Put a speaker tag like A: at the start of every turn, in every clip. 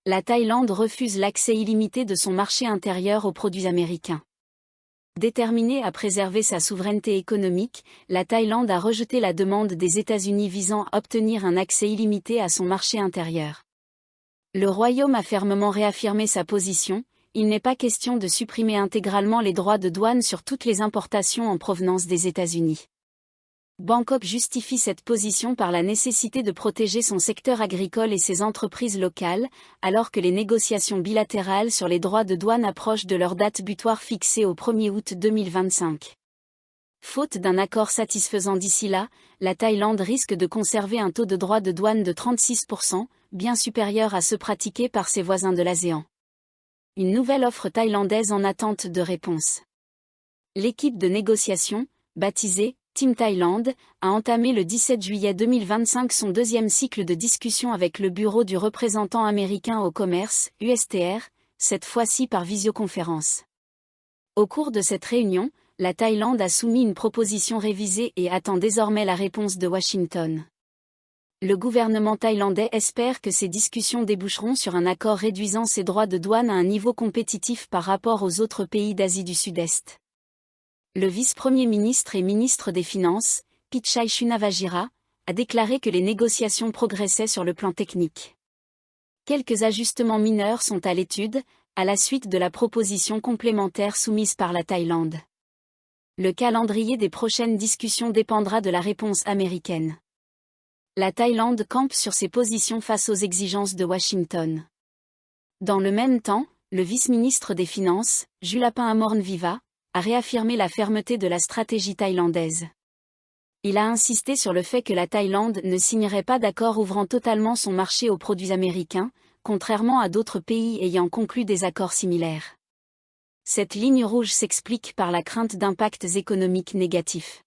A: La Thaïlande refuse l'accès illimité de son marché intérieur aux produits américains. Déterminée à préserver sa souveraineté économique, la Thaïlande a rejeté la demande des États-Unis visant à obtenir un accès illimité à son marché intérieur. Le Royaume a fermement réaffirmé sa position, il n'est pas question de supprimer intégralement les droits de douane sur toutes les importations en provenance des États-Unis. Bangkok justifie cette position par la nécessité de protéger son secteur agricole et ses entreprises locales, alors que les négociations bilatérales sur les droits de douane approchent de leur date butoir fixée au 1er août 2025. Faute d'un accord satisfaisant d'ici là, la Thaïlande risque de conserver un taux de droits de douane de 36%, bien supérieur à ceux pratiqués par ses voisins de l'ASEAN. Une nouvelle offre thaïlandaise en attente de réponse. L'équipe de négociation, baptisée Team Thaïlande, a entamé le 17 juillet 2025 son deuxième cycle de discussion avec le bureau du représentant américain au commerce, USTR, cette fois-ci par visioconférence. Au cours de cette réunion, la Thaïlande a soumis une proposition révisée et attend désormais la réponse de Washington. Le gouvernement thaïlandais espère que ces discussions déboucheront sur un accord réduisant ses droits de douane à un niveau compétitif par rapport aux autres pays d'Asie du Sud-Est. Le vice-premier ministre et ministre des Finances, Pichai Chunavajira, a déclaré que les négociations progressaient sur le plan technique. Quelques ajustements mineurs sont à l'étude, à la suite de la proposition complémentaire soumise par la Thaïlande. Le calendrier des prochaines discussions dépendra de la réponse américaine. La Thaïlande campe sur ses positions face aux exigences de Washington. Dans le même temps, le vice-ministre des Finances, Julapun Amornviva, a réaffirmé la fermeté de la stratégie thaïlandaise. Il a insisté sur le fait que la Thaïlande ne signerait pas d'accord ouvrant totalement son marché aux produits américains, contrairement à d'autres pays ayant conclu des accords similaires. Cette ligne rouge s'explique par la crainte d'impacts économiques négatifs.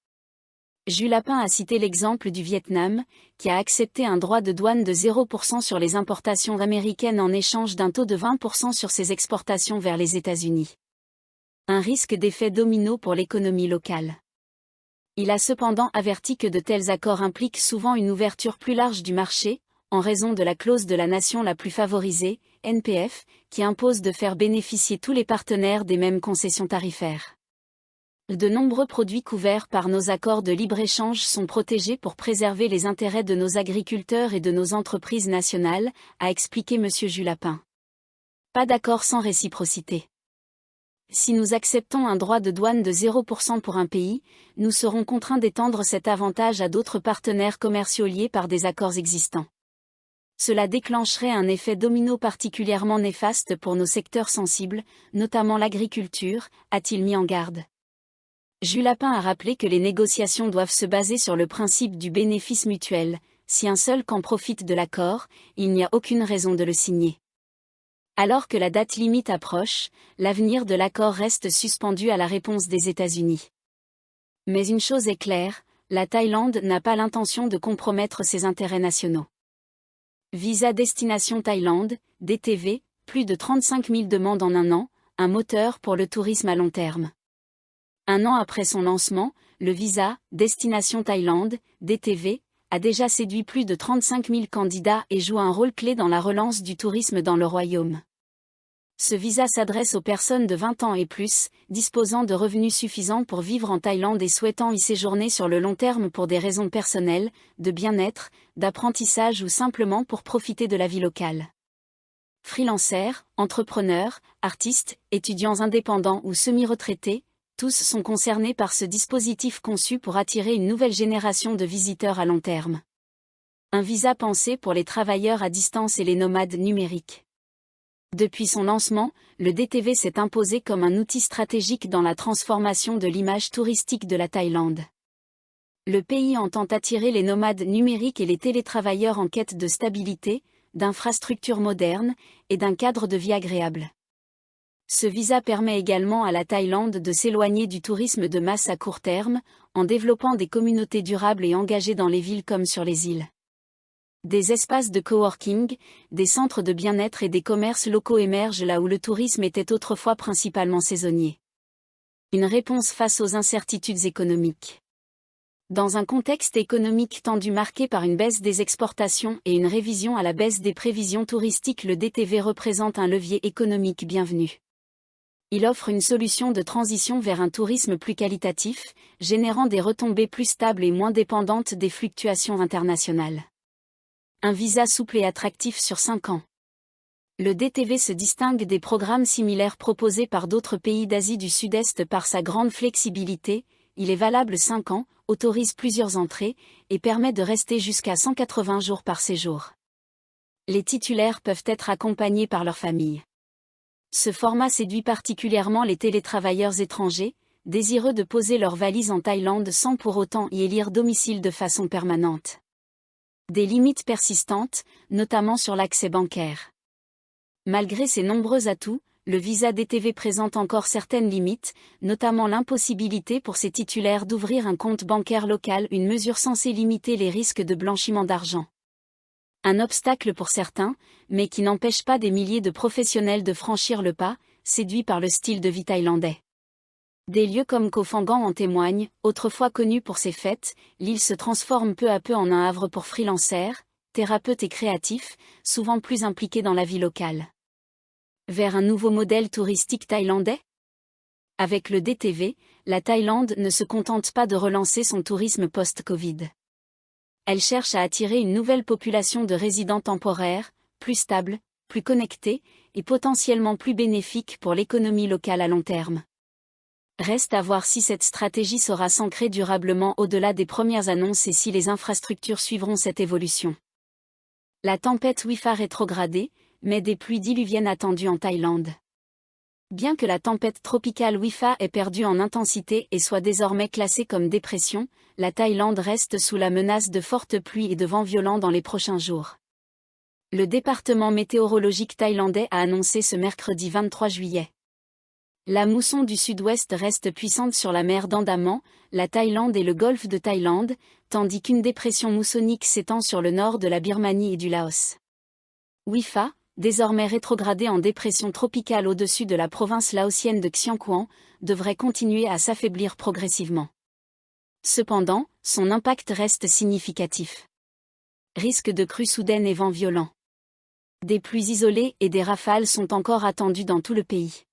A: Julapun a cité l'exemple du Vietnam, qui a accepté un droit de douane de 0% sur les importations américaines en échange d'un taux de 20% sur ses exportations vers les États-Unis. Un risque d'effet domino pour l'économie locale. Il a cependant averti que de tels accords impliquent souvent une ouverture plus large du marché, en raison de la clause de la nation la plus favorisée, NPF, qui impose de faire bénéficier tous les partenaires des mêmes concessions tarifaires. De nombreux produits couverts par nos accords de libre-échange sont protégés pour préserver les intérêts de nos agriculteurs et de nos entreprises nationales, a expliqué M. Julapun. Pas d'accord sans réciprocité. Si nous acceptons un droit de douane de 0% pour un pays, nous serons contraints d'étendre cet avantage à d'autres partenaires commerciaux liés par des accords existants. Cela déclencherait un effet domino particulièrement néfaste pour nos secteurs sensibles, notamment l'agriculture, a-t-il mis en garde. Julapun a rappelé que les négociations doivent se baser sur le principe du bénéfice mutuel. Si un seul camp profite de l'accord, il n'y a aucune raison de le signer. Alors que la date limite approche, l'avenir de l'accord reste suspendu à la réponse des États-Unis. Mais une chose est claire, la Thaïlande n'a pas l'intention de compromettre ses intérêts nationaux. Visa Destination Thaïlande, DTV, plus de 35 000 demandes en un an, un moteur pour le tourisme à long terme. Un an après son lancement, le visa Destination Thaïlande, DTV, a déjà séduit plus de 35 000 candidats et joue un rôle clé dans la relance du tourisme dans le royaume. Ce visa s'adresse aux personnes de 20 ans et plus, disposant de revenus suffisants pour vivre en Thaïlande et souhaitant y séjourner sur le long terme pour des raisons personnelles, de bien-être, d'apprentissage ou simplement pour profiter de la vie locale. Freelancers, entrepreneurs, artistes, étudiants indépendants ou semi-retraités, tous sont concernés par ce dispositif conçu pour attirer une nouvelle génération de visiteurs à long terme. Un visa pensé pour les travailleurs à distance et les nomades numériques. Depuis son lancement, le DTV s'est imposé comme un outil stratégique dans la transformation de l'image touristique de la Thaïlande. Le pays entend attirer les nomades numériques et les télétravailleurs en quête de stabilité, d'infrastructures modernes et d'un cadre de vie agréable. Ce visa permet également à la Thaïlande de s'éloigner du tourisme de masse à court terme, en développant des communautés durables et engagées dans les villes comme sur les îles. Des espaces de coworking, des centres de bien-être et des commerces locaux émergent là où le tourisme était autrefois principalement saisonnier. Une réponse face aux incertitudes économiques. Dans un contexte économique tendu marqué par une baisse des exportations et une révision à la baisse des prévisions touristiques, le DTV représente un levier économique bienvenu. Il offre une solution de transition vers un tourisme plus qualitatif, générant des retombées plus stables et moins dépendantes des fluctuations internationales. Un visa souple et attractif sur 5 ans. Le DTV se distingue des programmes similaires proposés par d'autres pays d'Asie du Sud-Est par sa grande flexibilité. Il est valable 5 ans, autorise plusieurs entrées, et permet de rester jusqu'à 180 jours par séjour. Les titulaires peuvent être accompagnés par leur famille. Ce format séduit particulièrement les télétravailleurs étrangers, désireux de poser leurs valises en Thaïlande sans pour autant y élire domicile de façon permanente. Des limites persistantes, notamment sur l'accès bancaire. Malgré ses nombreux atouts, le visa DTV présente encore certaines limites, notamment l'impossibilité pour ses titulaires d'ouvrir un compte bancaire local, une mesure censée limiter les risques de blanchiment d'argent. Un obstacle pour certains, mais qui n'empêche pas des milliers de professionnels de franchir le pas, séduits par le style de vie thaïlandais. Des lieux comme Koh Phangan en témoignent, autrefois connu pour ses fêtes, l'île se transforme peu à peu en un havre pour freelancers, thérapeutes et créatifs, souvent plus impliqués dans la vie locale. Vers un nouveau modèle touristique thaïlandais ? Avec le DTV, la Thaïlande ne se contente pas de relancer son tourisme post-Covid. Elle cherche à attirer une nouvelle population de résidents temporaires, plus stable, plus connectés, et potentiellement plus bénéfique pour l'économie locale à long terme. Reste à voir si cette stratégie saura s'ancrer durablement au-delà des premières annonces et si les infrastructures suivront cette évolution. La tempête Wifa rétrogradée, mais des pluies diluviennes attendues en Thaïlande. Bien que la tempête tropicale Wifa ait perdu en intensité et soit désormais classée comme dépression, la Thaïlande reste sous la menace de fortes pluies et de vents violents dans les prochains jours. Le département météorologique thaïlandais a annoncé ce mercredi 23 juillet. La mousson du sud-ouest reste puissante sur la mer d'Andaman, la Thaïlande et le golfe de Thaïlande, tandis qu'une dépression moussonique s'étend sur le nord de la Birmanie et du Laos. Wifa, désormais rétrogradée en dépression tropicale au-dessus de la province laotienne de Xiangkhouan, devrait continuer à s'affaiblir progressivement. Cependant, son impact reste significatif. Risque de crues soudaines et vents violents. Des pluies isolées et des rafales sont encore attendues dans tout le pays.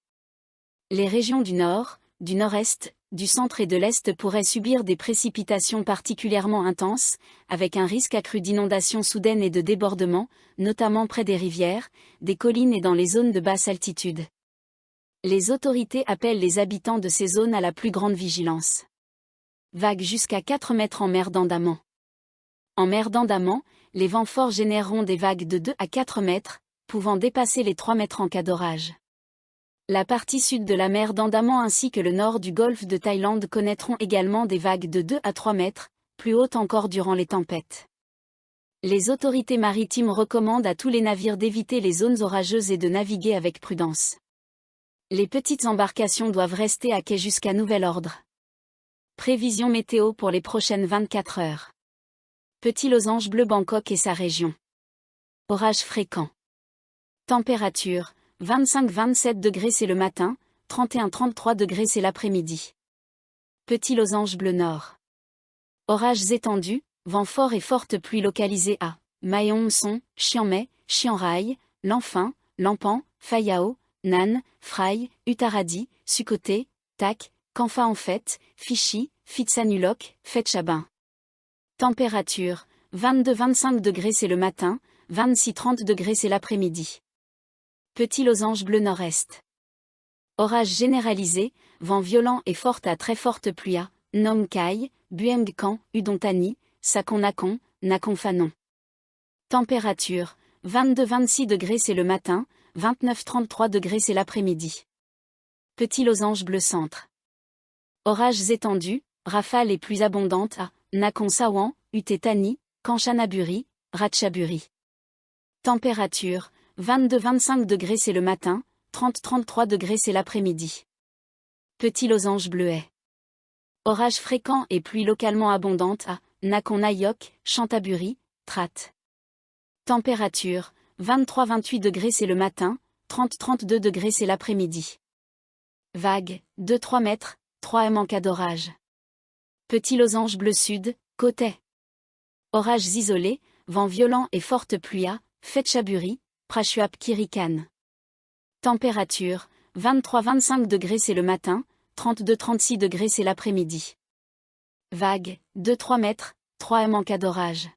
A: Les régions du nord, du nord-est, du centre et de l'est pourraient subir des précipitations particulièrement intenses, avec un risque accru d'inondations soudaines et de débordements, notamment près des rivières, des collines et dans les zones de basse altitude. Les autorités appellent les habitants de ces zones à la plus grande vigilance. Vagues jusqu'à 4 mètres en mer d'Andaman. En mer d'Andaman, les vents forts généreront des vagues de 2 à 4 mètres, pouvant dépasser les 3 mètres en cas d'orage. La partie sud de la mer d'Andaman ainsi que le nord du golfe de Thaïlande connaîtront également des vagues de 2 à 3 mètres, plus hautes encore durant les tempêtes. Les autorités maritimes recommandent à tous les navires d'éviter les zones orageuses et de naviguer avec prudence. Les petites embarcations doivent rester à quai jusqu'à nouvel ordre. Prévision météo pour les prochaines 24 heures. Petit losange bleu Bangkok et sa région. Orages fréquents. Température, 25-27 degrés c'est le matin, 31-33 degrés c'est l'après-midi. Petit losange bleu nord. Orages étendus, vents forts et fortes pluies localisées à Mae Son, Chiang Mai, Chiang Rai, Lanfin, Lampan, Phai Yao, Nan, Phrai, Uttaradi, Sukhothai, Tak, Kampha en Phet, Phi, Phitsanulok, Phet Chabin. Température, 22-25 degrés c'est le matin, 26-30 degrés c'est l'après-midi. Petit losange bleu nord-est. Orage généralisé, vent violent et forte à très forte pluie à Nom Khai, Bueng Kan, Udon Thani, Sakon Nakhon, Nakhon Phanon. Température, 22-26 degrés c'est le matin, 29-33 degrés c'est l'après-midi. Petit losange bleu centre. Orages étendus, rafales et pluies abondantes à Nakhon Sawan, Uthai Thani, Kanchanaburi, Ratchaburi. Température, 22-25 degrés c'est le matin, 30-33 degrés c'est l'après-midi. Petit losange bleuet. Orages fréquents et pluies localement abondantes à Nakhon Nayok, Chantaburi, Trat. Température, 23-28 degrés c'est le matin, 30-32 degrés c'est l'après-midi. Vague, 2-3 mètres, 3 m en cas d'orage. Petit losange bleu sud, Côté. Orages isolés, vent violent et forte pluie à Phetchaburi, Prachuap Kirikan. Température, 23-25 degrés c'est le matin, 32-36 degrés c'est l'après-midi. Vague, 2-3 mètres, 3 m en cas d'orage.